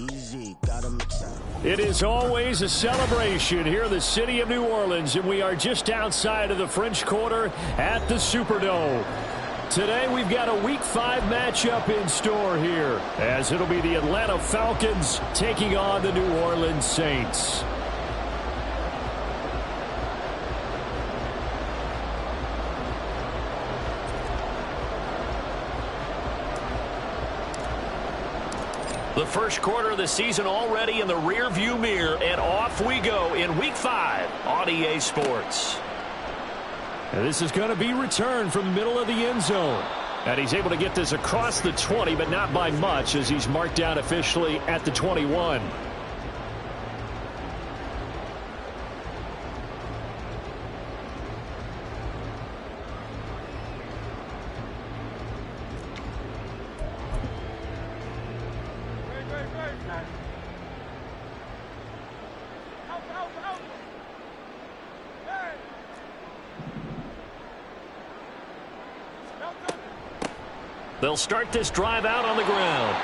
Easy, got 'em excited. It is always a celebration here in the city of New Orleans, and we are just outside of the French Quarter at the Superdome. Today we've got a Week 5 matchup in store here, as it'll be the Atlanta Falcons taking on the New Orleans Saints. The first quarter of the season already in the rearview mirror, and off we go in Week 5 on EA Sports. And this is going to be returned from the middle of the end zone. And he's able to get this across the 20, but not by much, as he's marked down officially at the 21. They'll start this drive out on the ground.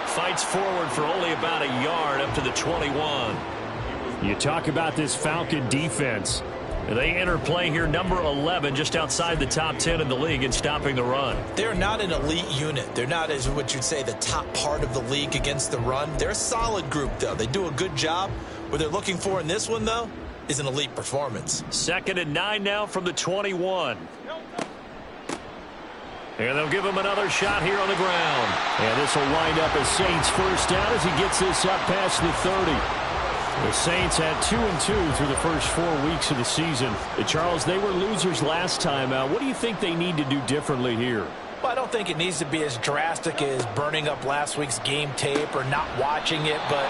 Fights forward for only about a yard up to the 21. You talk about this Falcon defense. They enter play here number 11, just outside the top 10 in the league in stopping the run. They're not an elite unit. They're not, as what you'd say, the top part of the league against the run. They're a solid group, though. They do a good job. What they're looking for in this one, though, is an elite performance. 2nd and 9 now from the 21. And they'll give him another shot here on the ground. And this will wind up a Saints first down as he gets this up past the 30. The Saints had 2-2 through the first 4 weeks of the season. Charles, they were losers last time out. What do you think they need to do differently here? Well, I don't think it needs to be as drastic as burning up last week's game tape or not watching it, but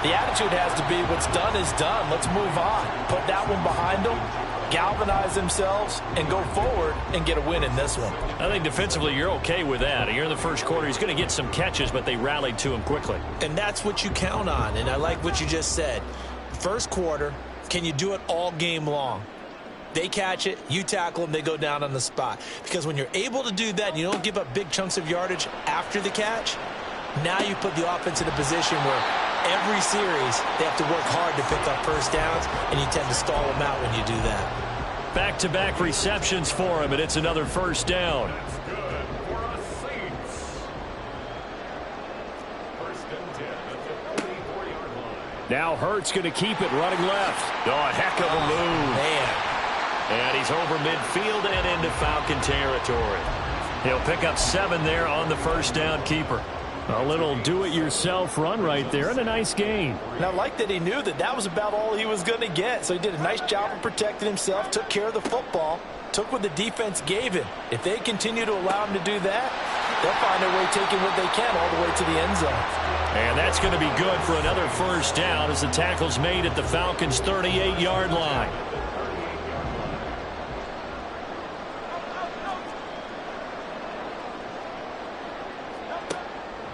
the attitude has to be what's done is done. Let's move on. Put that one behind them, galvanize themselves, and go forward and get a win in this one. I think defensively you're okay with that. Here in the first quarter, he's going to get some catches, but they rallied to him quickly. And that's what you count on, and I like what you just said. First quarter, can you do it all game long? They catch it, you tackle them, they go down on the spot. Because when you're able to do that and you don't give up big chunks of yardage after the catch, now you put the offense in a position where every series they have to work hard to pick up first downs, and you tend to stall them out when you do that. Back-to-back receptions for him, and it's another first down. That's good for a Saints. 1st and 10 at the 44-yard line. Now Hurts going to keep it running left. Oh, a heck of a move. Man. And he's over midfield and into Falcon territory. He'll pick up 7 there on the first down keeper. A little do-it-yourself run right there, and a nice gain. And I like that he knew that that was about all he was going to get. So he did a nice job of protecting himself, took care of the football, took what the defense gave him. If they continue to allow him to do that, they'll find a way taking what they can all the way to the end zone. And that's going to be good for another first down as the tackle's made at the Falcons' 38-yard line.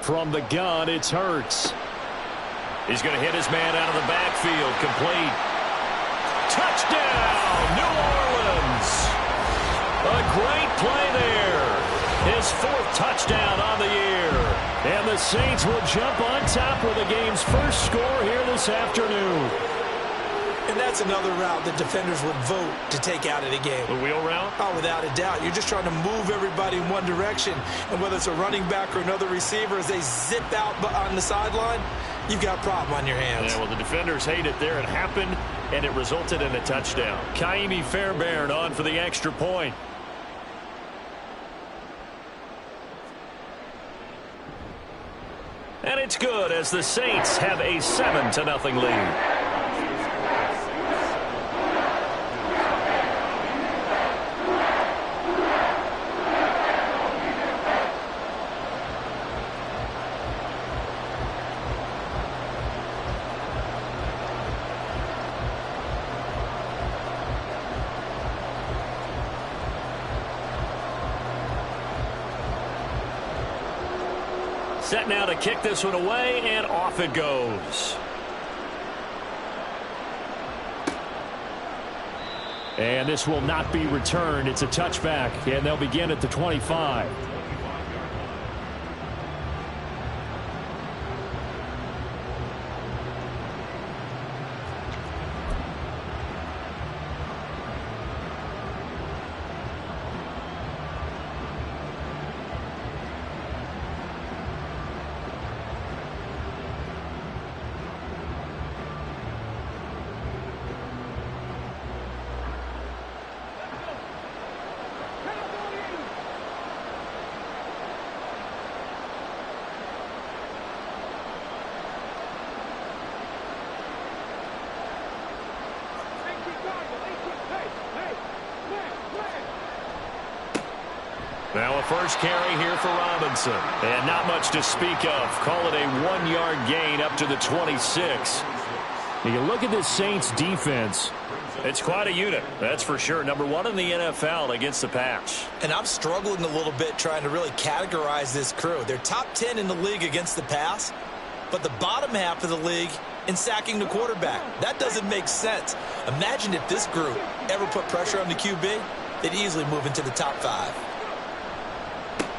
From the gun, it's Hurts. He's going to hit his man out of the backfield. Complete. Touchdown, New Orleans. A great play there. His 4th touchdown on the year. And the Saints will jump on top with the game's first score here this afternoon. And that's another route that defenders would vote to take out of the game. The wheel route? Oh, without a doubt. You're just trying to move everybody in one direction. And whether it's a running back or another receiver, as they zip out on the sideline, you've got a problem on your hands. Yeah, well, the defenders hate it there. It happened, and it resulted in a touchdown. Kaimi Fairbairn on for the extra point. And it's good as the Saints have a 7-0 lead. Set now to kick this one away, and off it goes. And this will not be returned. It's a touchback, and they'll begin at the 25. Now a first carry here for Robinson. And not much to speak of. Call it a 1-yard gain up to the 26. You look at this Saints defense. It's quite a unit, that's for sure. Number 1 in the NFL against the pass. And I'm struggling a little bit trying to really categorize this crew. They're top 10 in the league against the pass, but the bottom half of the league in sacking the quarterback. That doesn't make sense. Imagine if this group ever put pressure on the QB, they'd easily move into the top 5.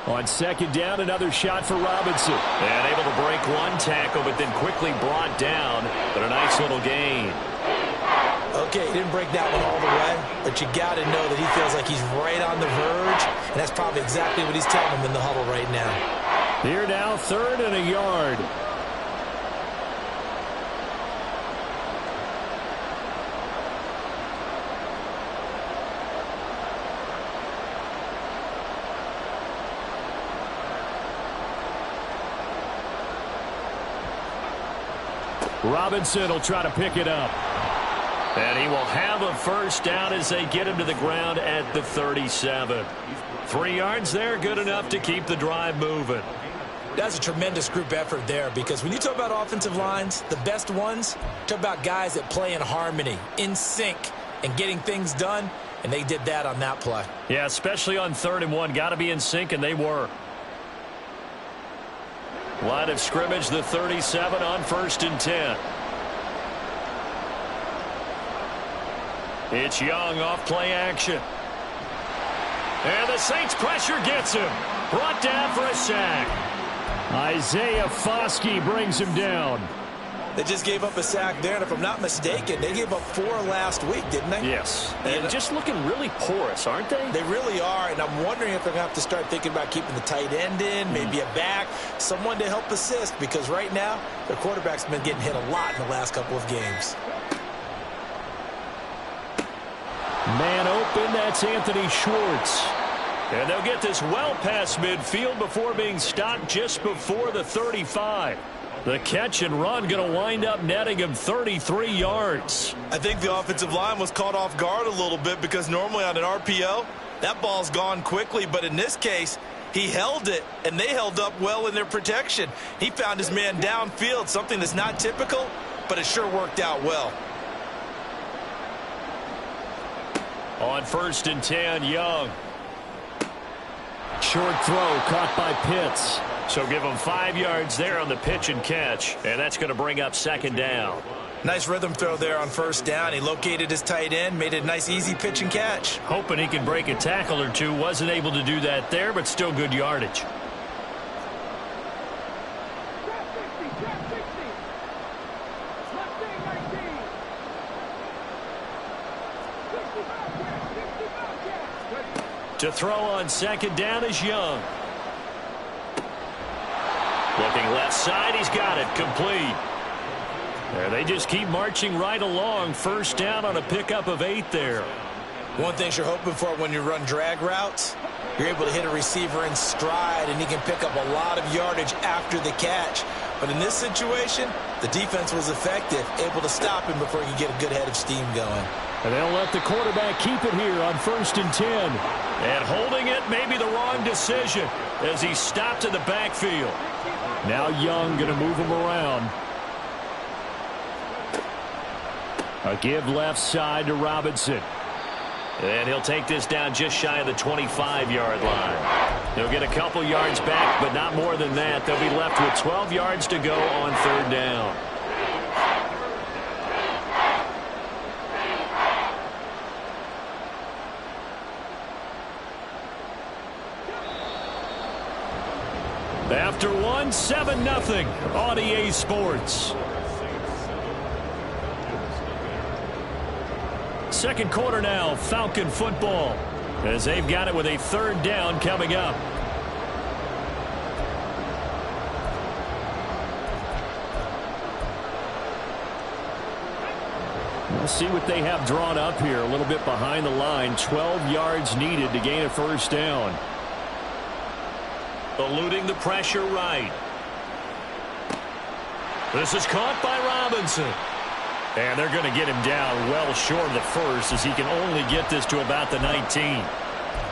On second down, another shot for Robinson. And able to break one tackle, but then quickly brought down. But a nice little gain. Okay, he didn't break that one all the way, but you got to know that he feels like he's right on the verge, and that's probably exactly what he's telling him in the huddle right now. Here now, 3rd and a yard. Robinson will try to pick it up. And he will have a first down as they get him to the ground at the 37. 3 yards there, good enough to keep the drive moving. That's a tremendous group effort there, because when you talk about offensive lines, the best ones, talk about guys that play in harmony, in sync, and getting things done, and they did that on that play. Yeah, especially on 3rd and 1. Got to be in sync, and they were. Line of scrimmage, the 37 on 1st and 10. It's Young off play action. And the Saints pressure gets him. Brought down for a sack. Isaiah Foskey brings him down. They just gave up a sack there, and if I'm not mistaken, they gave up 4 last week, didn't they? Yes. And just looking really porous, aren't they? They really are, and I'm wondering if they're going to have to start thinking about keeping the tight end in, maybe a back, someone to help assist, because right now, their quarterback's been getting hit a lot in the last couple of games. Man open, that's Anthony Schwartz. And they'll get this well past midfield before being stopped just before the 35. The catch and run going to wind up netting him 33 yards. I think the offensive line was caught off guard a little bit, because normally on an RPO, that ball's gone quickly. But in this case, he held it, and they held up well in their protection. He found his man downfield, something that's not typical, but it sure worked out well. On 1st and 10, Young. Short throw caught by Pitts. So give him 5 yards there on the pitch and catch, and that's going to bring up 2nd down. Nice rhythm throw there on 1st down. He located his tight end, made it a nice easy pitch and catch. Hoping he could break a tackle or two. Wasn't able to do that there, but still good yardage. To throw on 2nd down is Young. Looking left side, he's got it, complete. There, they just keep marching right along. 1st down on a pickup of 8 there. One thing you're hoping for when you run drag routes, you're able to hit a receiver in stride, and he can pick up a lot of yardage after the catch. But in this situation, the defense was effective, able to stop him before he could get a good head of steam going. And they'll let the quarterback keep it here on 1st and 10. And holding it may be the wrong decision as he stopped in the backfield. Now Young going to move him around. A give left side to Robinson. And he'll take this down just shy of the 25-yard line. They'll get a couple yards back, but not more than that. They'll be left with 12 yards to go on 3rd down. After 1, 7-0 on EA Sports. 2nd quarter now, Falcon football, as they've got it with a 3rd down coming up. We'll see what they have drawn up here, a little bit behind the line. 12 yards needed to gain a 1st down. Eluding the pressure right. This is caught by Robinson. And they're going to get him down well short of the 1st, as he can only get this to about the 19.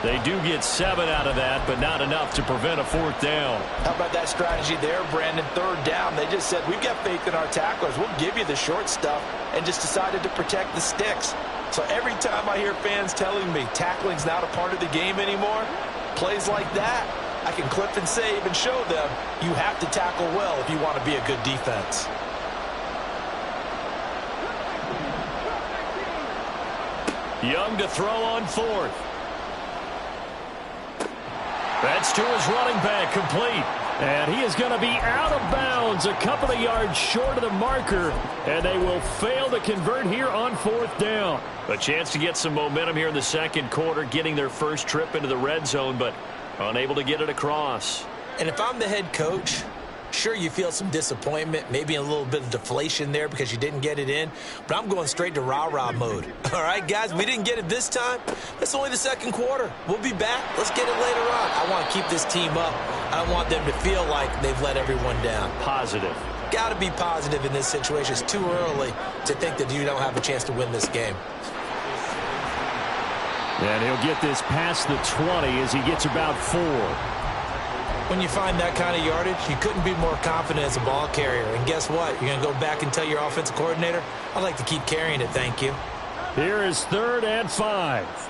They do get 7 out of that, but not enough to prevent a 4th down. How about that strategy there, Brandon? 3rd down. They just said, we've got faith in our tacklers. We'll give you the short stuff, and just decided to protect the sticks. So every time I hear fans telling me tackling's not a part of the game anymore, plays like that, I can clip and save and show them you have to tackle well if you want to be a good defense. Young to throw on 4th. That's to his running back, complete. And he is going to be out of bounds a couple of yards short of the marker, and they will fail to convert here on 4th down. A chance to get some momentum here in the 2nd quarter, getting their first trip into the red zone, but unable to get it across. And if I'm the head coach, sure, you feel some disappointment, maybe a little bit of deflation there because you didn't get it in, but I'm going straight to rah-rah mode. All right, guys, we didn't get it this time. That's only the 2nd quarter. We'll be back. Let's get it later on. I want to keep this team up. I don't want them to feel like they've let everyone down. Positive. Got to be positive in this situation. It's too early to think that you don't have a chance to win this game. And he'll get this past the 20 as he gets about 4. When you find that kind of yardage, you couldn't be more confident as a ball carrier. And guess what? You're going to go back and tell your offensive coordinator, I'd like to keep carrying it, thank you. Here is 3rd and 5.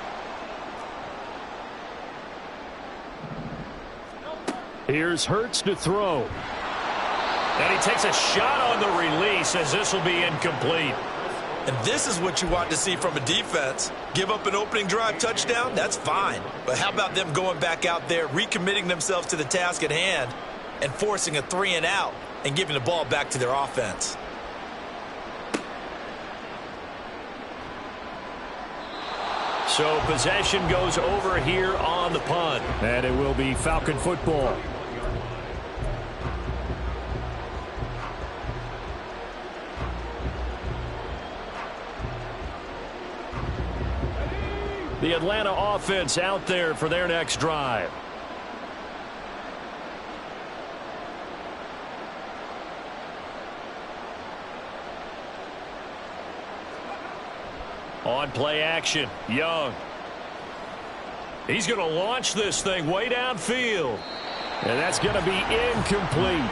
Here's Hurts to throw. And he takes a shot on the release as this will be incomplete. And this is what you want to see from a defense. Give up an opening drive touchdown, that's fine. But how about them going back out there, recommitting themselves to the task at hand, and forcing a 3-and-out and giving the ball back to their offense? So possession goes over here on the punt. And it will be Falcon football. The Atlanta offense out there for their next drive. On play action, Young. He's going to launch this thing way downfield. And that's going to be incomplete.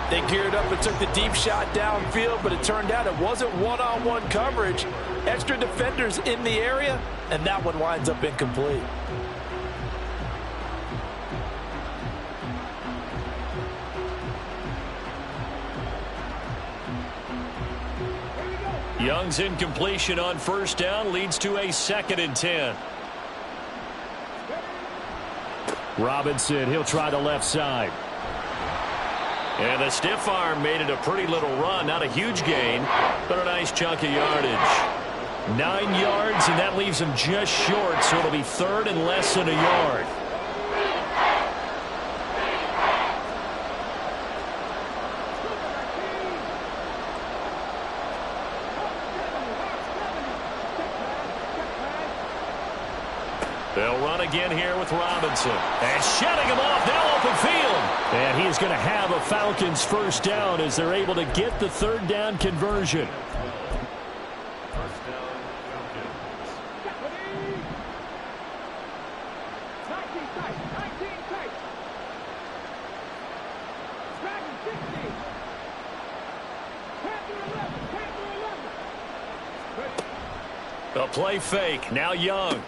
They geared up and took the deep shot downfield, but it turned out it wasn't one-on-one coverage. Extra defenders in the area, and that one winds up incomplete. Young's incompletion on 1st down leads to a 2nd and 10. Robinson, he'll try the left side. And the stiff arm made it a pretty little run. Not a huge gain, but a nice chunk of yardage. 9 yards, and that leaves him just short, so it'll be 3rd and less than a yard. They'll run again here with Robinson. And shutting him off, now open field. And he is going to have a Falcons 1st down as they're able to get the 3rd down conversion. First down, Falcons. A play fake, now Young.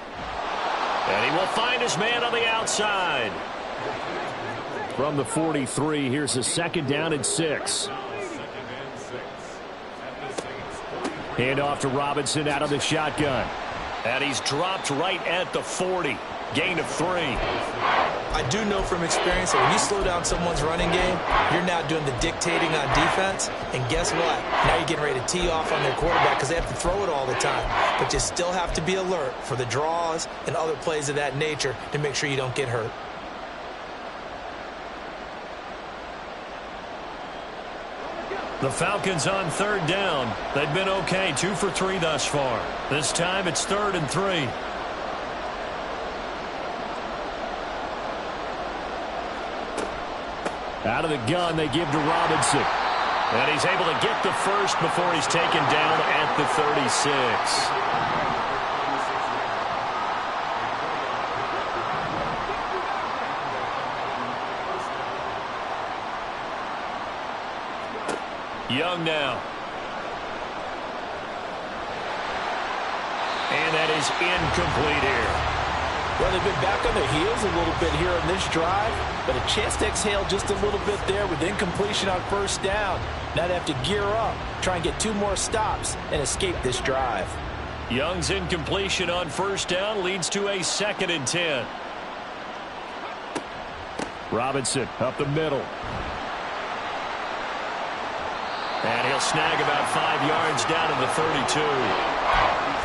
And he will find his man on the outside. From the 43, here's a 2nd down and 6. Hand off to Robinson out of the shotgun. And he's dropped right at the 40. Gain of 3. I do know from experience that when you slow down someone's running game, you're now doing the dictating on defense. And guess what? Now you're getting ready to tee off on their quarterback because they have to throw it all the time. But you still have to be alert for the draws and other plays of that nature to make sure you don't get hurt. The Falcons on 3rd down. They've been okay, 2 for 3 thus far. This time it's 3rd and 3. Out of the gun, they give to Robinson. And he's able to get the first before he's taken down at the 36. Young now. And that is incomplete here. Well, they've been back on their heels a little bit here on this drive, but a chance to exhale just a little bit there with incompletion on first down. Now they have to gear up, try and get 2 more stops, and escape this drive. Young's incompletion on first down leads to a 2nd and 10. Robinson up the middle. And he'll snag about 5 yards down to the 32.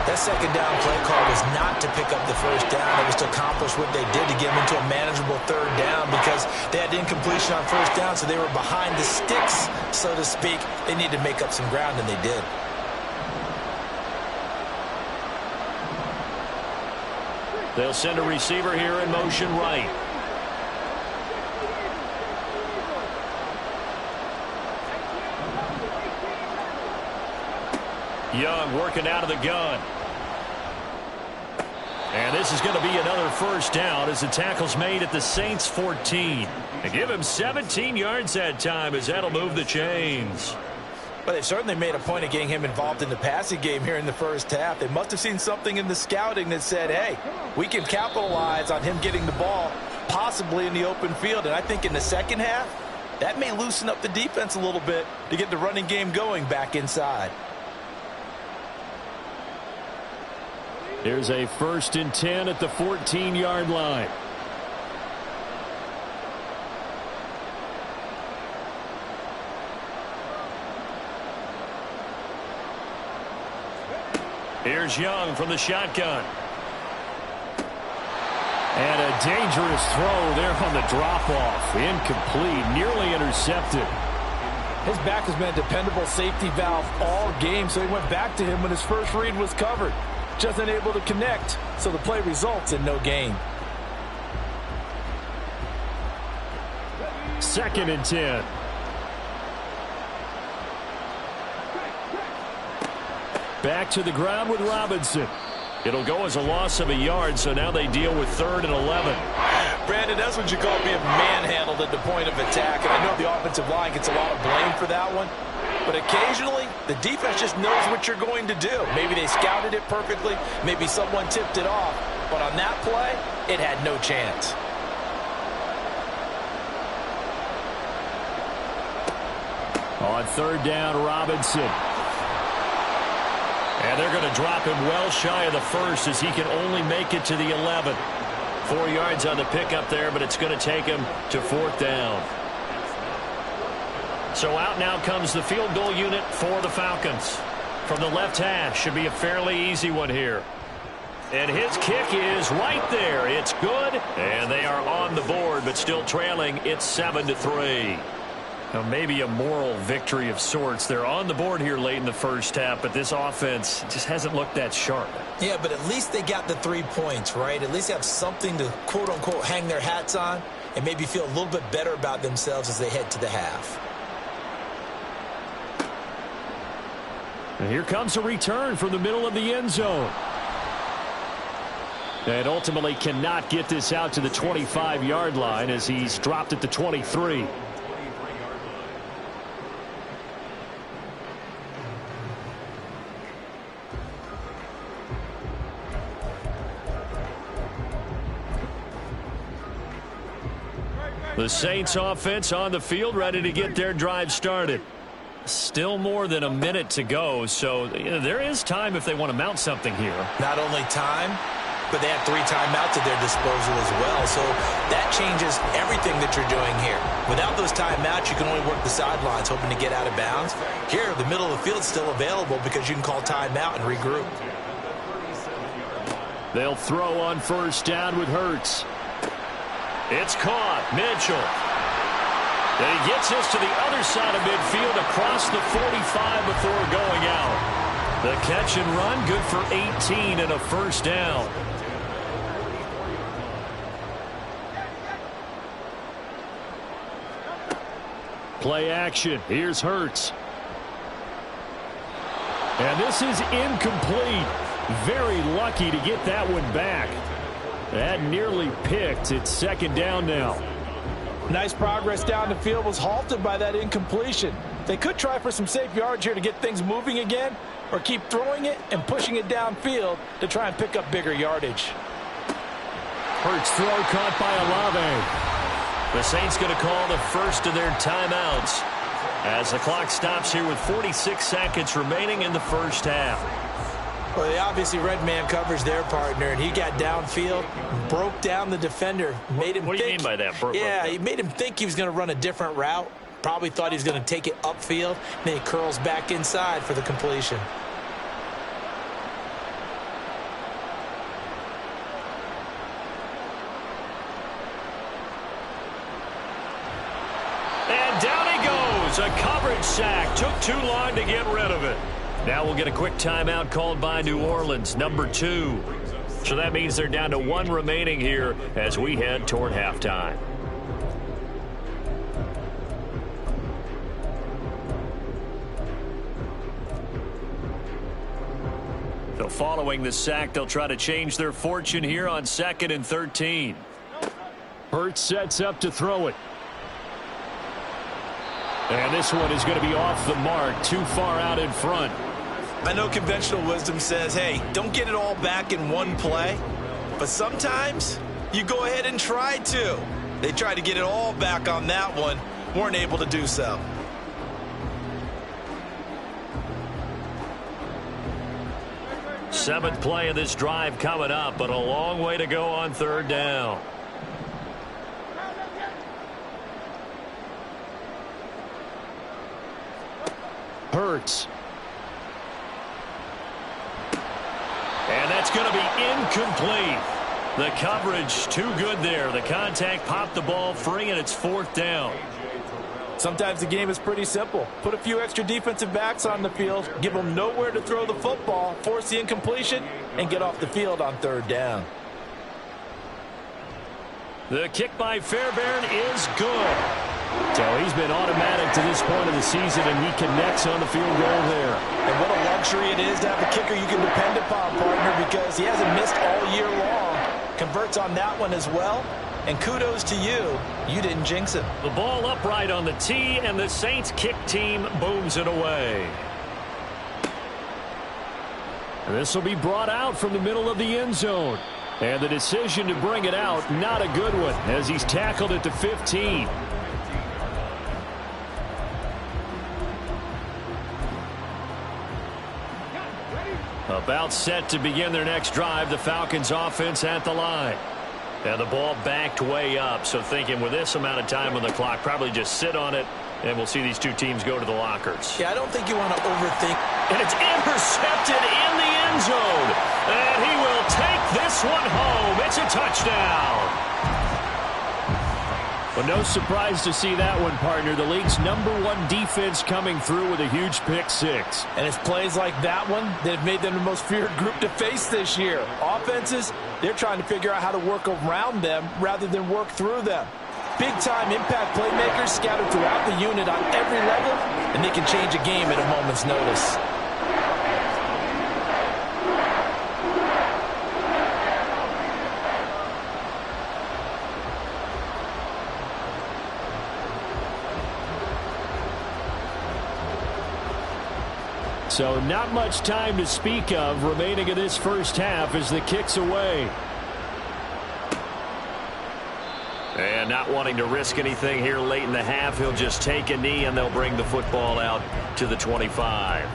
That second down play call was not to pick up the first down. It was to accomplish what they did to get them into a manageable 3rd down because they had incompletion on first down, so they were behind the sticks, so to speak. They needed to make up some ground, and they did. They'll send a receiver here in motion right. Young working out of the gun. And this is going to be another first down as the tackle's made at the Saints' 14. They give him 17 yards that time as that'll move the chains. But they've certainly made a point of getting him involved in the passing game here in the first half. They must have seen something in the scouting that said, hey, we can capitalize on him getting the ball possibly in the open field. And I think in the second half, that may loosen up the defense a little bit to get the running game going back inside. Here's a 1st and 10 at the 14-yard line. Here's Young from the shotgun. And a dangerous throw there on the drop-off. Incomplete, nearly intercepted. His back has been a dependable safety valve all game, so he went back to him when his first read was covered. Just unable to connect, so the play results in no gain. 2nd and 10. Back to the ground with Robinson. It'll go as a loss of a yard, so now they deal with 3rd and 11. Brandon, that's what you call being manhandled at the point of attack, and I know the offensive line gets a lot of blame for that one. But occasionally, the defense just knows what you're going to do. Maybe they scouted it perfectly. Maybe someone tipped it off. But on that play, it had no chance. On 3rd down, Robinson. And they're going to drop him well shy of the 1st as he can only make it to the 11. 4 yards on the pickup there, but it's going to take him to 4th down. So out now comes the field goal unit for the Falcons. From the left hash, should be a fairly easy one here. And his kick is right there. It's good, and they are on the board, but still trailing. It's 7-3. Now maybe a moral victory of sorts. They're on the board here late in the first half, but this offense just hasn't looked that sharp. Yeah, but at least they got the 3 points, right? At least they have something to, quote-unquote, hang their hats on and maybe feel a little bit better about themselves as they head to the half. And here comes a return from the middle of the end zone. And ultimately cannot get this out to the 25-yard line as he's dropped at the 23. The Saints offense on the field ready to get their drive started. Still more than a minute to go, so there is time if they want to mount something here. Not only time, but they have 3 timeouts at their disposal as well, so that changes everything that you're doing here. Without those timeouts, you can only work the sidelines, hoping to get out of bounds. Here, the middle of the field is still available because you can call timeout and regroup. They'll throw on first down with Hurts. It's caught. Mitchell. And he gets this to the other side of midfield across the 45 before going out. The catch and run, good for 18 and a first down. Play action. Here's Hurts. And this is incomplete. Very lucky to get that one back. That nearly picked. It's second down now. Nice progress down the field was halted by that incompletion. They could try for some safe yards here to get things moving again, or keep throwing it and pushing it downfield to try and pick up bigger yardage. Hurts throw caught by Olave. The Saints going to call the first of their timeouts as the clock stops here with 46 seconds remaining in the first half. Well, they obviously read man coverage their partner, and he got downfield, broke down the defender, made him What do you mean by that? Yeah, he made him think he was going to run a different route. Probably thought he was going to take it upfield. Then he curls back inside for the completion. And down he goes. A coverage sack. Took too long to get rid of it. Now we'll get a quick timeout called by New Orleans, number 2. So that means they're down to 1 remaining here as we head toward halftime. So following the sack, they'll try to change their fortune here on 2nd and 13. Hurts sets up to throw it. And this one is going to be off the mark, too far out in front. I know conventional wisdom says, hey, don't get it all back in one play. But sometimes you go ahead and try to. They tried to get it all back on that one. Weren't able to do so. Seventh play of this drive coming up, but a long way to go on 3rd down. Hurts. And that's going to be incomplete. The coverage too good there. The contact popped the ball free, and it's 4th down. Sometimes the game is pretty simple. Put a few extra defensive backs on the field, give them nowhere to throw the football, force the incompletion, and get off the field on 3rd down. The kick by Fairbairn is good. So he's been automatic to this point of the season, and he connects on the field goal there. And what a luxury it is to have a kicker you can depend upon, partner, because he hasn't missed all year long. Converts on that one as well. And kudos to you. You didn't jinx him. The ball upright on the tee, and the Saints kick team booms it away. This will be brought out from the middle of the end zone. And the decision to bring it out, not a good one, as he's tackled at the 15. About set to begin their next drive, the Falcons offense at the line. And the ball backed way up, so thinking with this amount of time on the clock, probably just sit on it, and we'll see these two teams go to the lockers. Yeah, I don't think you want to overthink. And it's intercepted in the end zone. And he will take this one home. It's a touchdown. Well, no surprise to see that one, partner. The league's #1 defense coming through with a huge pick 6. And it's plays like that one that have made them the most feared group to face this year. Offenses, they're trying to figure out how to work around them rather than work through them. Big-time impact playmakers scattered throughout the unit on every level, and they can change a game at a moment's notice. So not much time to speak of remaining in this first half as the kick's away. And not wanting to risk anything here late in the half, he'll just take a knee and they'll bring the football out to the 25.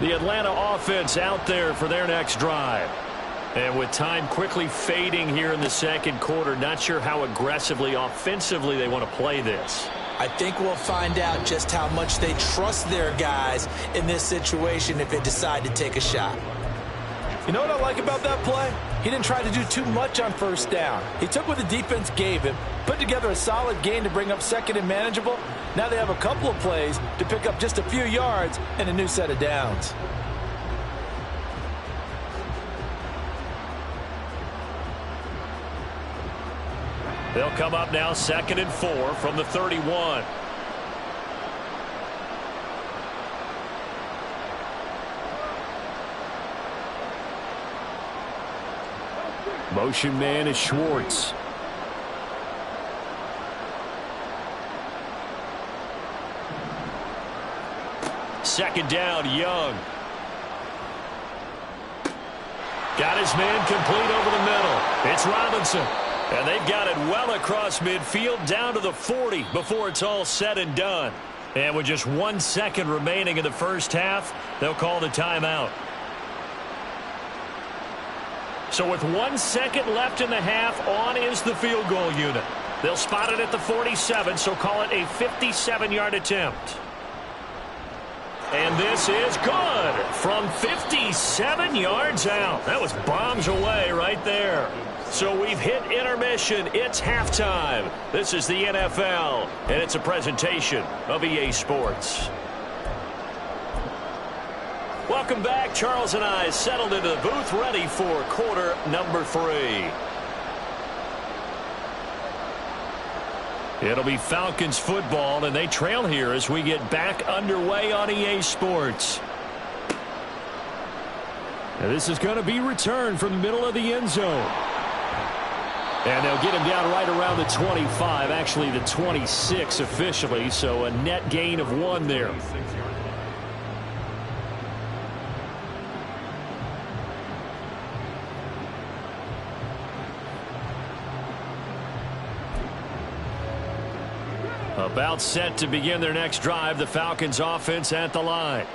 The Atlanta offense out there for their next drive. And with time quickly fading here in the second quarter, not sure how aggressively, offensively they want to play this. I think we'll find out just how much they trust their guys in this situation if they decide to take a shot. You know what I like about that play? He didn't try to do too much on first down. He took what the defense gave him, put together a solid gain to bring up second and manageable. Now they have a couple of plays to pick up just a few yards and a new set of downs. They'll come up now 2nd and 4 from the 31. Motion man is Schwartz. Second down, Young. Got his man complete over the middle. It's Robinson. And they've got it well across midfield down to the 40 before it's all said and done. And with just 1 second remaining in the first half, they'll call the timeout. So with 1 second left in the half, on is the field goal unit. They'll spot it at the 47, so call it a 57-yard attempt. And this is good from 57 yards out. That was bombs away right there. So we've hit intermission. It's halftime. This is the NFL, and it's a presentation of EA Sports. Welcome back. Charles and I settled into the booth, ready for quarter number 3. It'll be Falcons football, and they trail here as we get back underway on EA Sports. And this is going to be returned from the middle of the end zone. And they'll get him down right around the 25, actually the 26 officially, so a net gain of 1 there. About set to begin their next drive, the Falcons offense at the line.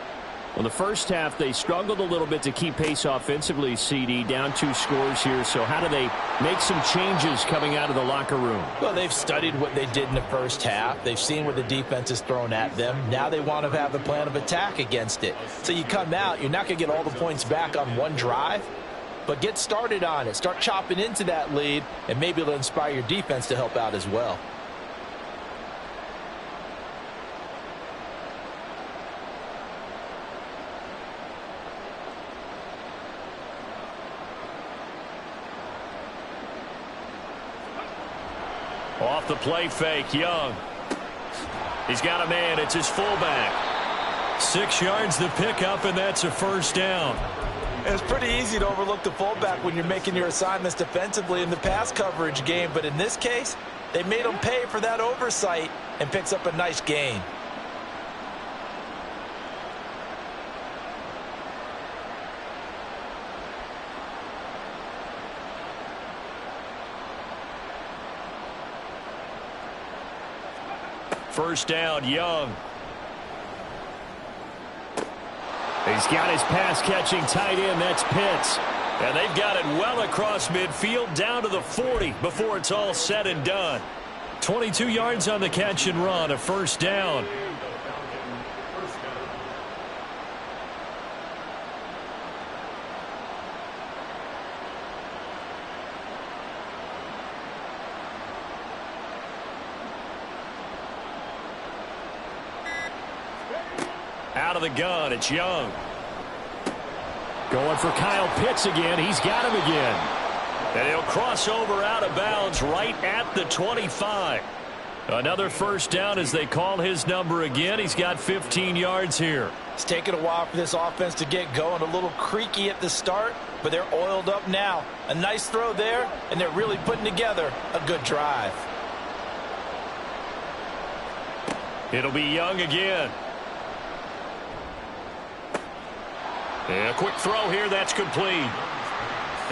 Well, the first half, they struggled a little bit to keep pace offensively, CD, down 2 scores here. So how do they make some changes coming out of the locker room? Well, they've studied what they did in the first half. They've seen what the defense has thrown at them. Now they want to have a plan of attack against it. So you come out, you're not going to get all the points back on one drive, but get started on it. Start chopping into that lead, and maybe it'll inspire your defense to help out as well. Off the play fake, Young. He's got a man. It's his fullback. 6 yards the pickup, and that's a first down. It's pretty easy to overlook the fullback when you're making your assignments defensively in the pass coverage game. But in this case, they made him pay for that oversight and picks up a nice gain. First down, Young. He's got his pass-catching tight end. That's Pitts. And they've got it well across midfield down to the 40 before it's all said and done. 22 yards on the catch and run, a first down. Out of the gun, it's Young. Going for Kyle Pitts again. He's got him again. And he'll cross over out of bounds right at the 25. Another first down as they call his number again. He's got 15 yards here. It's taken a while for this offense to get going. A little creaky at the start, but they're oiled up now. A nice throw there, and they're really putting together a good drive. It'll be Young again. And a quick throw here, that's complete.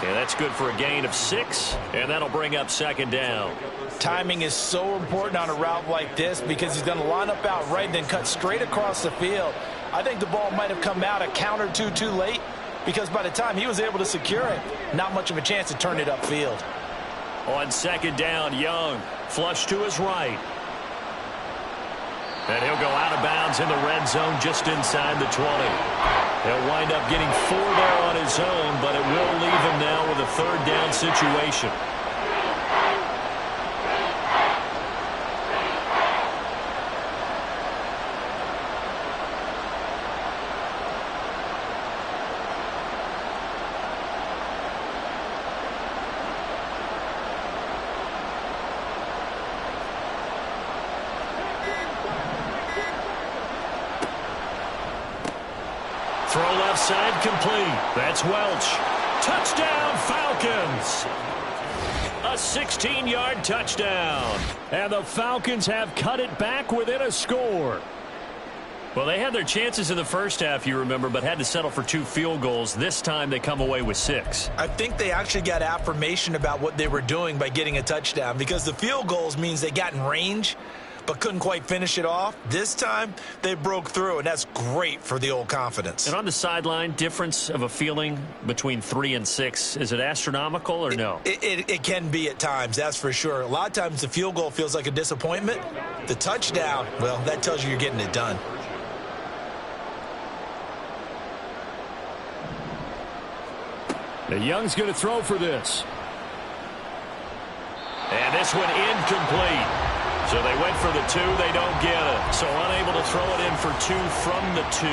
And that's good for a gain of 6, and that'll bring up second down. Timing is so important on a route like this because he's going to line up out right and then cut straight across the field. I think the ball might have come out a count or two too late because by the time he was able to secure it, not much of a chance to turn it upfield. On second down, Young, flush to his right. And he'll go out of bounds in the red zone just inside the 20. He'll wind up getting 4 there on his own, but it will leave him now with a third down situation. Throw left side complete. That's Welch. Touchdown, Falcons! A 16-yard touchdown. And the Falcons have cut it back within a score. Well, they had their chances in the first half, you remember, but had to settle for 2 field goals. This time they come away with 6. I think they actually got affirmation about what they were doing by getting a touchdown, because the field goals means they got in range but couldn't quite finish it off. This time they broke through, and that's great for the old confidence. And on the sideline, difference of a feeling between 3 and 6, is it astronomical or no? It can be at times, that's for sure. A lot of times the field goal feels like a disappointment. The touchdown, well, that tells you you're getting it done. The Young's going to throw for this. And this one incomplete. So they went for the 2. They don't get it. So unable to throw it in for 2 from the 2.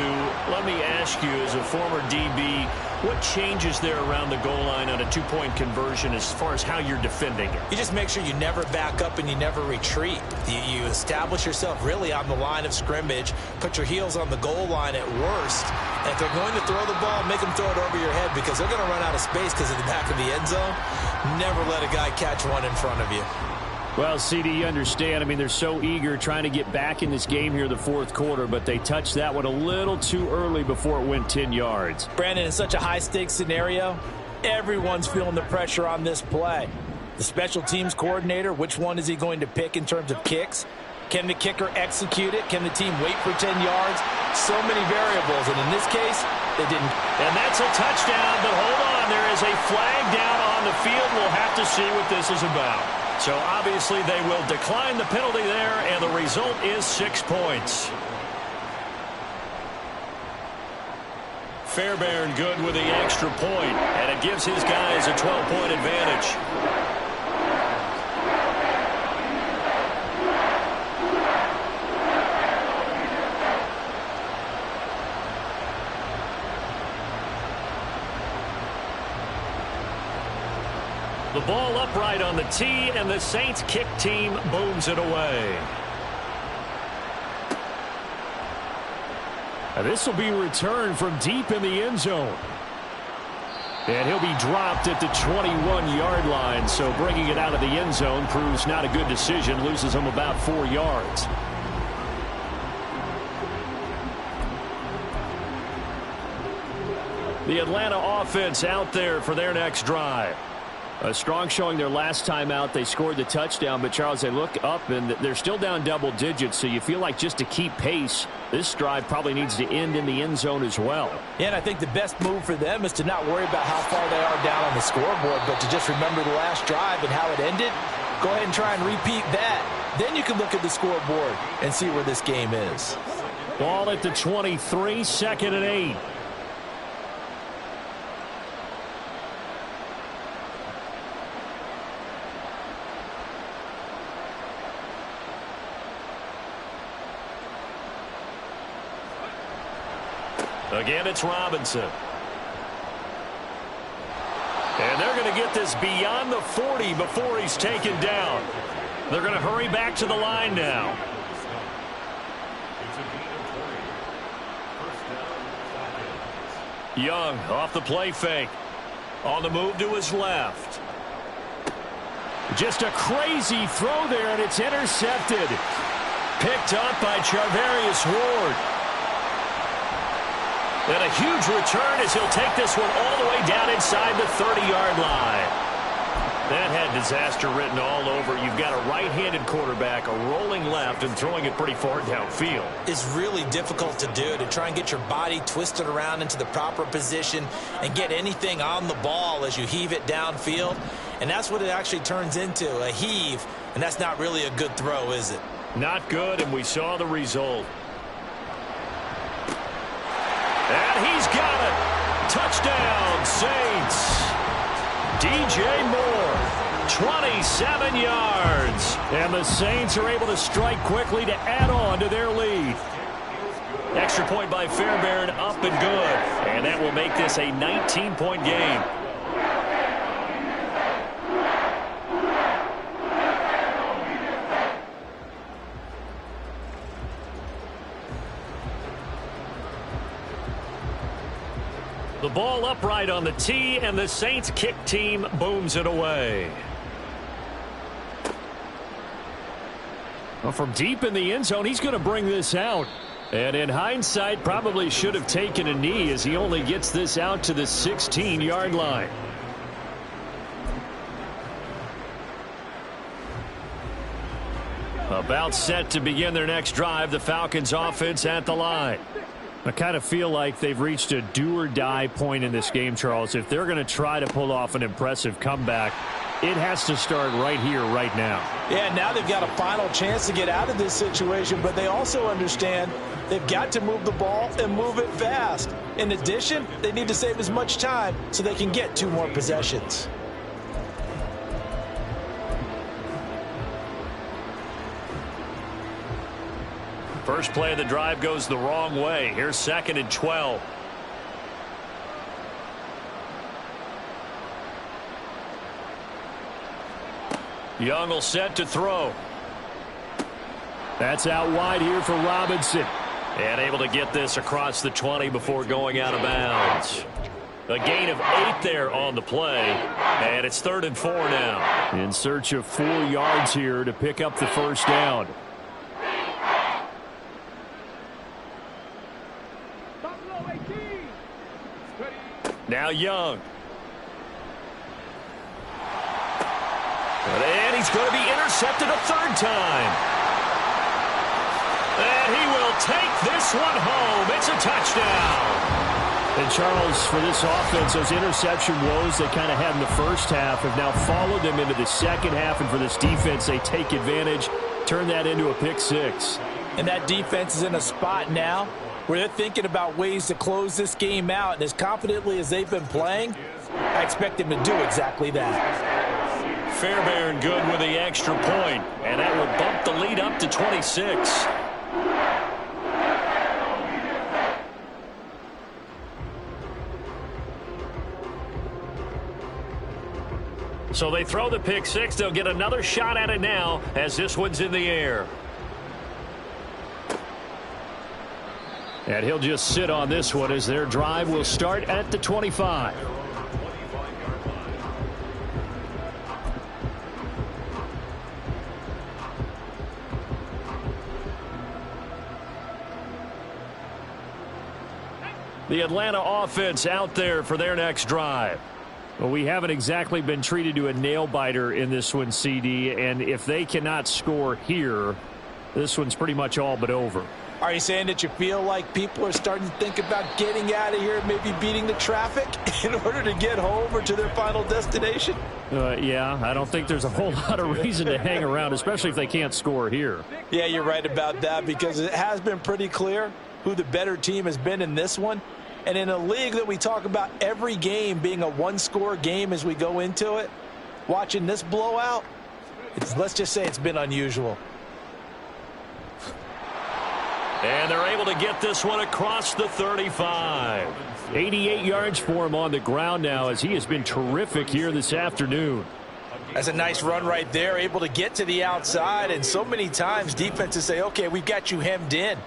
Let me ask you, as a former DB, what changes there around the goal line on a 2-point conversion as far as how you're defending it? You just make sure you never back up and you never retreat. You establish yourself really on the line of scrimmage, put your heels on the goal line at worst. And if they're going to throw the ball, make them throw it over your head, because they're going to run out of space because of the back of the end zone. Never let a guy catch one in front of you. Well, CD, you understand. I mean, they're so eager trying to get back in this game here in the fourth quarter, but they touched that one a little too early before it went 10 yards. Brandon, in such a high-stakes scenario, everyone's feeling the pressure on this play. The special teams coordinator, which one is he going to pick in terms of kicks? Can the kicker execute it? Can the team wait for 10 yards? So many variables, and in this case, they didn't. And that's a touchdown, but hold on. There is a flag down on the field. We'll have to see what this is about. So obviously they will decline the penalty there, and the result is 6 points. Fairbairn good with the extra point, and it gives his guys a 12-point advantage. The ball upright on the tee, and the Saints kick team booms it away. And this will be returned from deep in the end zone. And he'll be dropped at the 21-yard line, so bringing it out of the end zone proves not a good decision, loses him about 4 yards. The Atlanta offense out there for their next drive. A strong showing their last time out. They scored the touchdown, but, Charles, they look up, and they're still down double digits, so you feel like just to keep pace, this drive probably needs to end in the end zone as well. Yeah, and I think the best move for them is to not worry about how far they are down on the scoreboard, but to just remember the last drive and how it ended. Go ahead and try and repeat that. Then you can look at the scoreboard and see where this game is. Ball at the 23, 2nd and 8. Again, it's Robinson. And they're going to get this beyond the 40 before he's taken down. They're going to hurry back to the line now. Young off the play fake. On the move to his left. Just a crazy throw there, and it's intercepted. Picked up by Charvarius Ward. And a huge return as he'll take this one all the way down inside the 30-yard line. That had disaster written all over. You've got a right-handed quarterback, a rolling left, and throwing it pretty far downfield. It's really difficult to do, to try and get your body twisted around into the proper position and get anything on the ball as you heave it downfield. And that's what it actually turns into, a heave. And that's not really a good throw, is it? Not good, and we saw the result. And he's got it. Touchdown, Saints. DJ Moore, 27 yards. And the Saints are able to strike quickly to add on to their lead. Extra point by Fairbairn, up and good. And that will make this a 19-point game. The ball upright on the tee, and the Saints kick team booms it away. Well, from deep in the end zone, he's going to bring this out. And in hindsight, probably should have taken a knee as he only gets this out to the 16-yard line. About set to begin their next drive, the Falcons offense at the line. I kind of feel like they've reached a do-or-die point in this game, Charles. If they're going to try to pull off an impressive comeback, it has to start right here, right now. Yeah, now they've got a final chance to get out of this situation, but they also understand they've got to move the ball and move it fast. In addition, they need to save as much time so they can get 2 more possessions. First play of the drive goes the wrong way. Here's 2nd and 12. Young will set to throw. That's out wide here for Robinson. And able to get this across the 20 before going out of bounds. A gain of 8 there on the play. And it's 3rd and 4 now. In search of 4 yards here to pick up the first down. Now Young. And he's going to be intercepted a 3rd time. And he will take this one home. It's a touchdown. And Charles, for this offense, those interception woes they kind of had in the first half have now followed them into the second half. And for this defense, they take advantage, turn that into a pick 6. And that defense is in a spot now where they're thinking about ways to close this game out. And as confidently as they've been playing, I expect them to do exactly that. Fairbairn good with the extra point, and that will bump the lead up to 26. So they throw the pick 6. They'll get another shot at it now as this one's in the air. And he'll just sit on this one as their drive will start at the 25. The Atlanta offense out there for their next drive. Well, we haven't exactly been treated to a nail-biter in this one, CD, and if they cannot score here, this one's pretty much all but over. Are you saying that you feel like people are starting to think about getting out of here, maybe beating the traffic in order to get home or to their final destination? Yeah, I don't think there's a whole lot of reason to hang around, especially if they can't score here. Yeah, you're right about that because it has been pretty clear who the better team has been in this one. And in a league that we talk about every game being a one-score game as we go into it, watching this blowout, let's just say it's been unusual. And they're able to get this one across the 35. 88 yards for him on the ground now as he has been terrific here this afternoon. That's a nice run right there, able to get to the outside. And so many times defenses say, okay, we've got you hemmed in.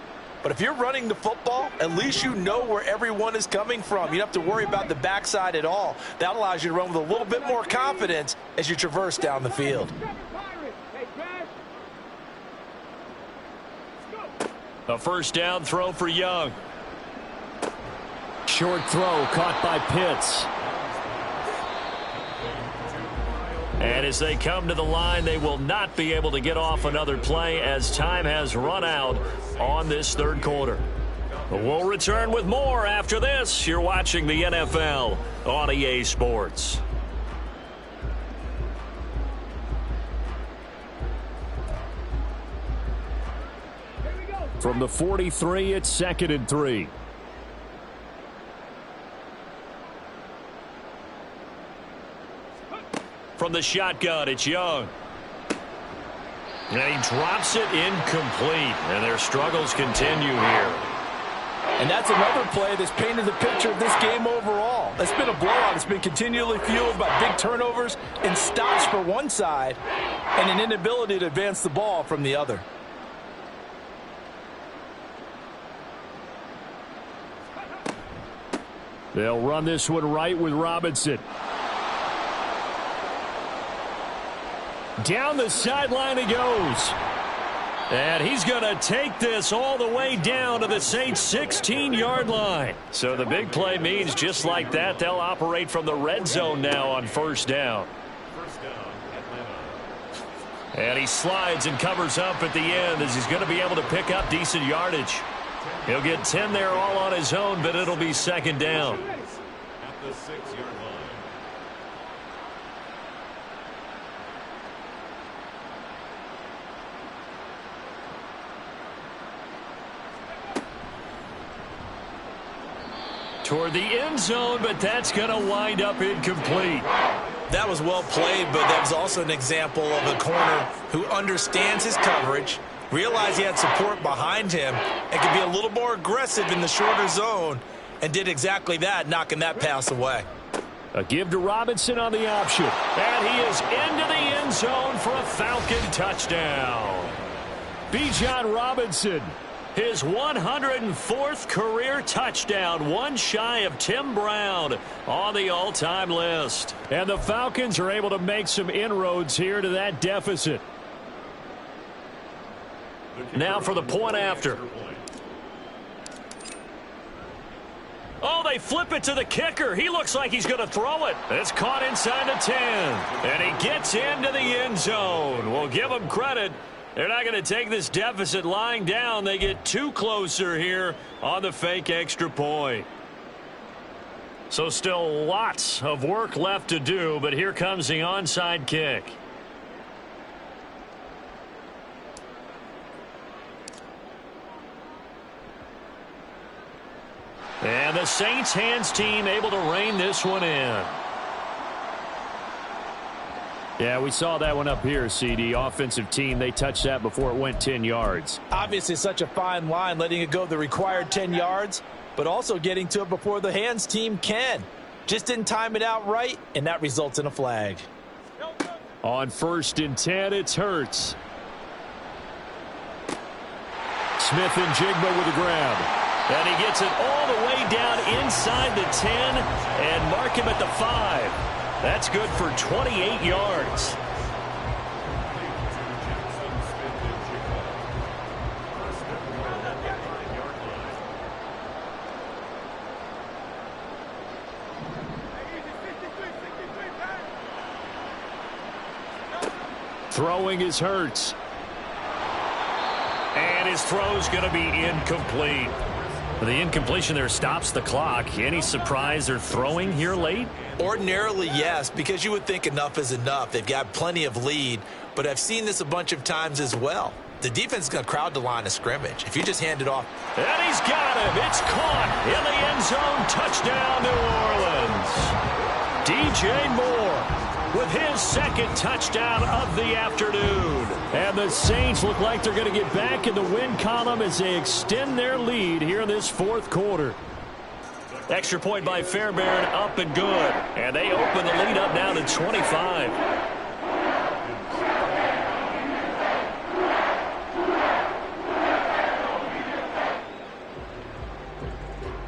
But if you're running the football, at least you know where everyone is coming from. You don't have to worry about the backside at all. That allows you to run with a little bit more confidence as you traverse down the field. A first down throw for Young. Short throw caught by Pitts. And as they come to the line, they will not be able to get off another play as time has run out on this third quarter. We'll return with more after this. You're watching the NFL on EA Sports. From the 43, it's 2nd and 3. From the shotgun, it's Young. And he drops it incomplete. And their struggles continue here. And that's another play that's painted the picture of this game overall. It's been a blowout. It's been continually fueled by big turnovers and stops for one side and an inability to advance the ball from the other. They'll run this one right with Robinson. Down the sideline he goes. And he's going to take this all the way down to the Saints' 16-yard line. So the big play means just like that, they'll operate from the red zone now on first down. And he slides and covers up at the end as he's going to be able to pick up decent yardage. He'll get 10 there all on his own, but it'll be second down. At the 6-yard line. Toward the end zone, but that's going to wind up incomplete. That was well played, but that was also an example of a corner who understands his coverage, realized he had support behind him, and could be a little more aggressive in the shorter zone, and did exactly that, knocking that pass away. A give to Robinson on the option. And he is into the end zone for a Falcon touchdown. Bijan Robinson, his 104th career touchdown, one shy of Tim Brown on the all-time list. And the Falcons are able to make some inroads here to that deficit. Now for the point after. Oh, they flip it to the kicker. He looks like he's going to throw it. It's caught inside the 10. And he gets into the end zone. We'll give him credit. They're not going to take this deficit lying down. They get too closer here on the fake extra point. So still lots of work left to do, but here comes the onside kick. And the Saints hands team able to rein this one in. Yeah, we saw that one up here, CD. Offensive team, they touched that before it went 10 yards. Obviously such a fine line, letting it go the required 10 yards, but also getting to it before the hands team can. Just didn't time it out right, and that results in a flag. On 1st and 10, it's Hurts. Smith and Jigba with the grab. And he gets it all the way down inside the 10 and mark him at the 5. That's good for 28 yards. Throwing is Hurts. And his throw's going to be incomplete. The incompletion there stops the clock. Any surprise they're throwing here late? Ordinarily, yes, because you would think enough is enough. They've got plenty of lead, but I've seen this a bunch of times as well. The defense is going to crowd the line of scrimmage. If you just hand it off. And he's got him. It's caught in the end zone. Touchdown, New Orleans. DJ Moore with his second touchdown of the afternoon. And the Saints look like they're going to get back in the win column as they extend their lead here in this fourth quarter. Extra point by Fairbairn, up and good. And they open the lead up now to 25.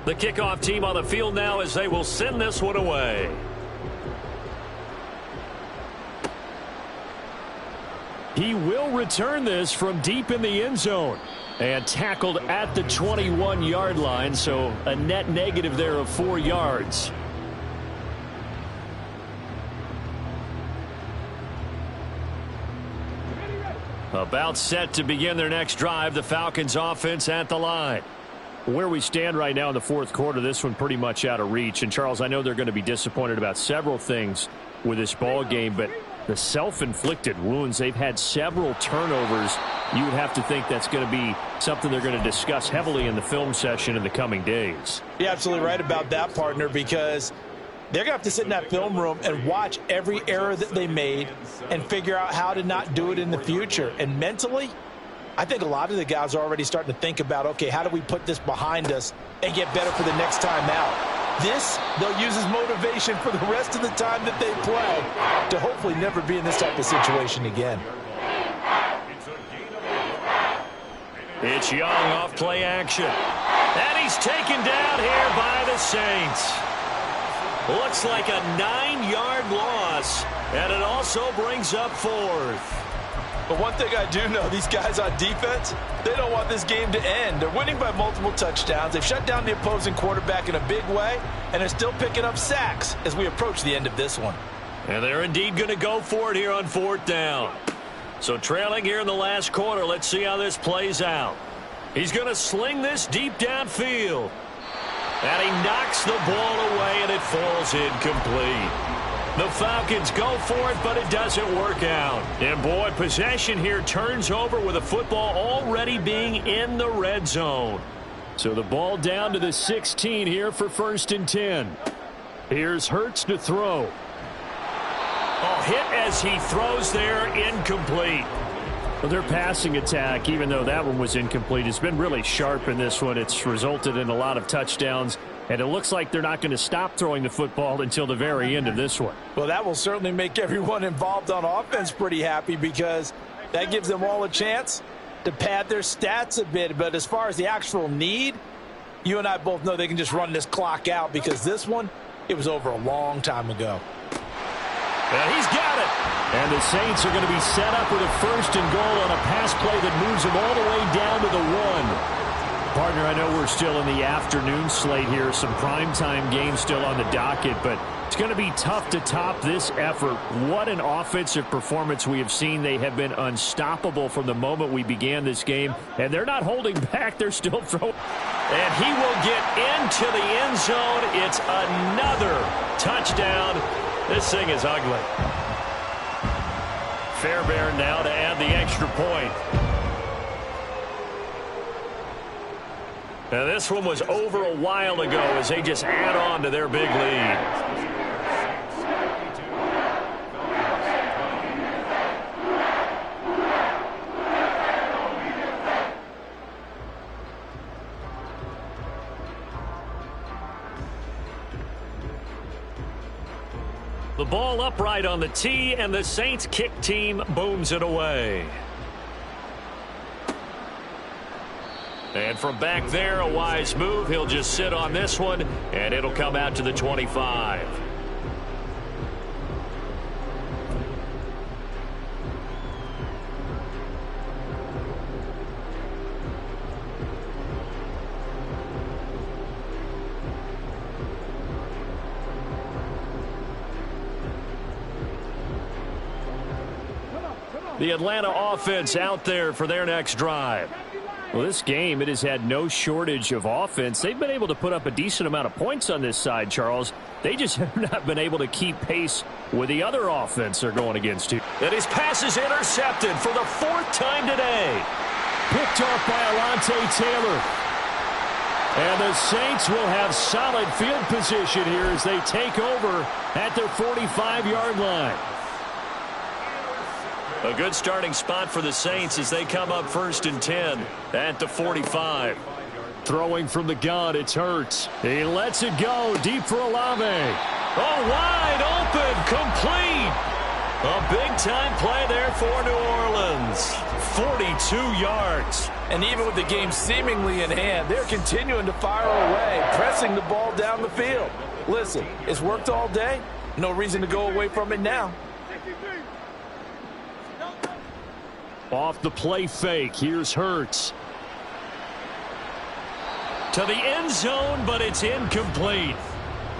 The kickoff team on the field now as they will send this one away. He will return this from deep in the end zone. And tackled at the 21-yard line, so a net negative there of 4 yards. About set to begin their next drive, the Falcons offense at the line. Where we stand right now in the fourth quarter, this one pretty much out of reach. And, Charles, I know they're going to be disappointed about several things with this ball game, but the self-inflicted wounds, they've had several turnovers. You would have to think that's going to be something they're going to discuss heavily in the film session in the coming days. You're absolutely right about that, partner, because they're going to have to sit in that film room and watch every error that they made and figure out how to not do it in the future. And mentally, I think a lot of the guys are already starting to think about, okay, how do we put this behind us and get better for the next time out? This, they'll use as motivation for the rest of the time that they play to hopefully never be in this type of situation again. It's Young off play action. And he's taken down here by the Saints. Looks like a 9-yard loss, and it also brings up 4th. But one thing I do know, these guys on defense, they don't want this game to end. They're winning by multiple touchdowns. They've shut down the opposing quarterback in a big way, and they're still picking up sacks as we approach the end of this one. And they're indeed going to go for it here on 4th down. So trailing here in the last quarter, let's see how this plays out. He's going to sling this deep downfield. And he knocks the ball away, and it falls incomplete. The Falcons go for it, but it doesn't work out. And, boy, possession here turns over with the football already being in the red zone. So the ball down to the 16 here for 1st and 10. Here's Hurts to throw. Oh, hit as he throws there, incomplete. Well, their passing attack, even though that one was incomplete, has been really sharp in this one. It's resulted in a lot of touchdowns, and it looks like they're not going to stop throwing the football until the very end of this one. Well, that will certainly make everyone involved on offense pretty happy because that gives them all a chance to pad their stats a bit. But as far as the actual need, you and I both know they can just run this clock out because this one, it was over a long time ago. And he's got it. And the Saints are going to be set up with a 1st and goal on a pass play that moves them all the way down to the 1. Partner, I know we're still in the afternoon slate here. Some primetime games still on the docket, but it's going to be tough to top this effort. What an offensive performance we have seen. They have been unstoppable from the moment we began this game, and they're not holding back. They're still throwing. And he will get into the end zone. It's another touchdown. This thing is ugly. Fairbairn now to add the extra point. Now this one was over a while ago as they just add on to their big lead. The ball upright on the tee, and the Saints kick team booms it away. And from back there, a wise move. He'll just sit on this one, and it'll come out to the 25. The Atlanta offense out there for their next drive. Well, this game, it has had no shortage of offense. They've been able to put up a decent amount of points on this side, Charles. They just have not been able to keep pace with the other offense they're going against here. And his pass is intercepted for the 4th time today. Picked off by Alontae Taylor. And the Saints will have solid field position here as they take over at their 45-yard line. A good starting spot for the Saints as they come up 1st and 10 at the 45. Throwing from the gun, it's Hurts. He lets it go deep for Olave. Oh, wide open, complete. A big-time play there for New Orleans. 42 yards. And even with the game seemingly in hand, they're continuing to fire away, pressing the ball down the field. Listen, it's worked all day. No reason to go away from it now. Off the play fake, here's Hurts. To the end zone, but it's incomplete.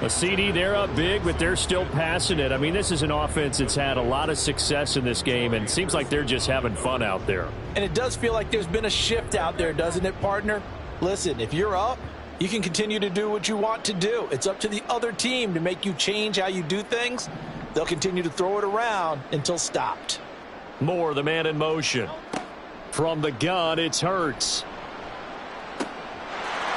A CD, they're up big, but they're still passing it. I mean, this is an offense that's had a lot of success in this game, and it seems like they're just having fun out there. And it does feel like there's been a shift out there, doesn't it, partner? Listen, if you're up, you can continue to do what you want to do. It's up to the other team to make you change how you do things. They'll continue to throw it around until stopped. Moore, the man in motion. From the gun, it's Hurts.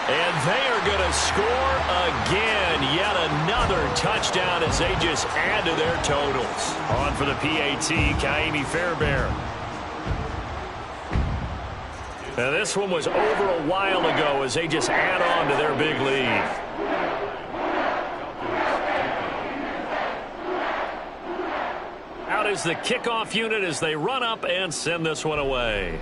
And they are going to score again. Yet another touchdown as they just add to their totals. On for the PAT, Kaimi Fairbairn. Now this one was over a while ago as they just add on to their big lead. Out is the kickoff unit as they run up and send this one away.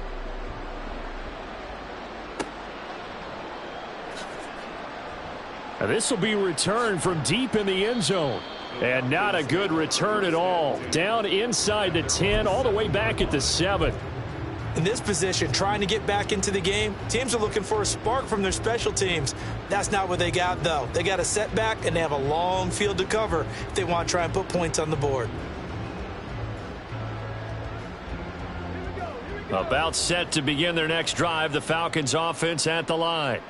This will be returned from deep in the end zone. And not a good return at all. Down inside the 10, all the way back at the 7. In this position, trying to get back into the game, teams are looking for a spark from their special teams. That's not what they got, though. They got a setback, and they have a long field to cover if they want to try and put points on the board. About set to begin their next drive, the Falcons offense at the line.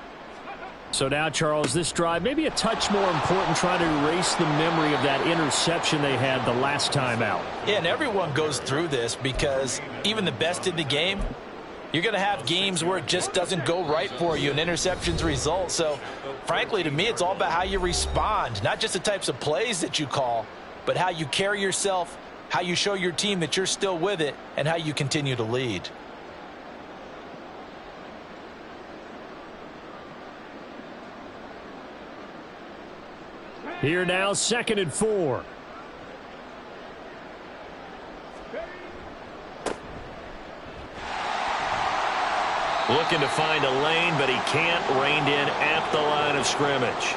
So now, Charles, this drive maybe a touch more important, trying to erase the memory of that interception they had the last time out. Yeah, and everyone goes through this because even the best in the game, you're going to have games where it just doesn't go right for you and interceptions result. So, frankly, to me, it's all about how you respond, not just the types of plays that you call, but how you carry yourself, how you show your team that you're still with it, and how you continue to lead. Here now, 2nd and 4. Looking to find a lane, but he can't. Reined in at the line of scrimmage.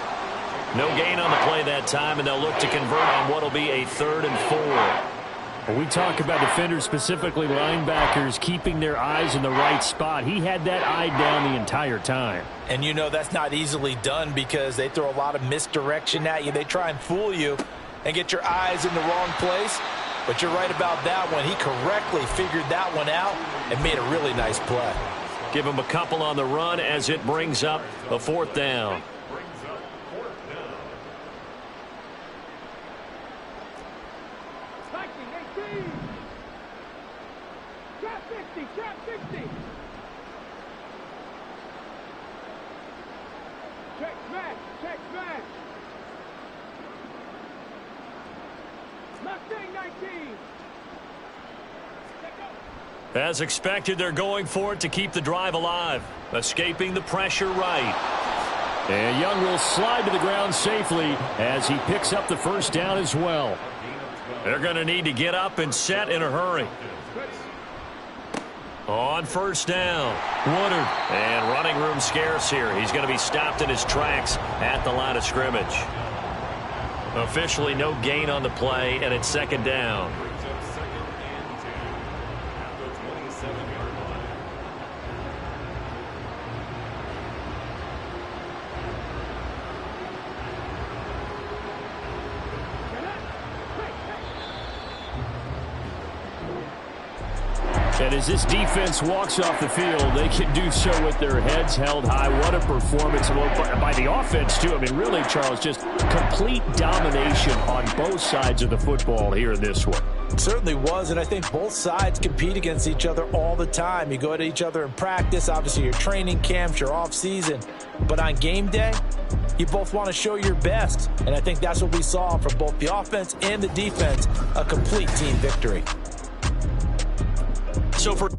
No gain on the play that time, and they'll look to convert on what will be a 3rd and 4. When we talk about defenders, specifically linebackers, keeping their eyes in the right spot, he had that eye down the entire time. And you know that's not easily done because they throw a lot of misdirection at you. They try and fool you and get your eyes in the wrong place. But you're right about that one. He correctly figured that one out and made a really nice play. Give him a couple on the run as it brings up a 4th down. As expected, they're going for it to keep the drive alive. Escaping the pressure right. And Young will slide to the ground safely as he picks up the 1st down as well. They're going to need to get up and set in a hurry. On 1st down, Woodard. And running room scarce here. He's going to be stopped in his tracks at the line of scrimmage. Officially no gain on the play, and it's 2nd down. And as this defense walks off the field, they can do so with their heads held high. What a performance by the offense, too. I mean, really, Charles, just complete domination on both sides of the football here in this one. It certainly was, and I think both sides compete against each other all the time. You go at each other in practice, obviously your training camps, your off-season. But on game day, you both want to show your best. And I think that's what we saw from both the offense and the defense, a complete team victory. So for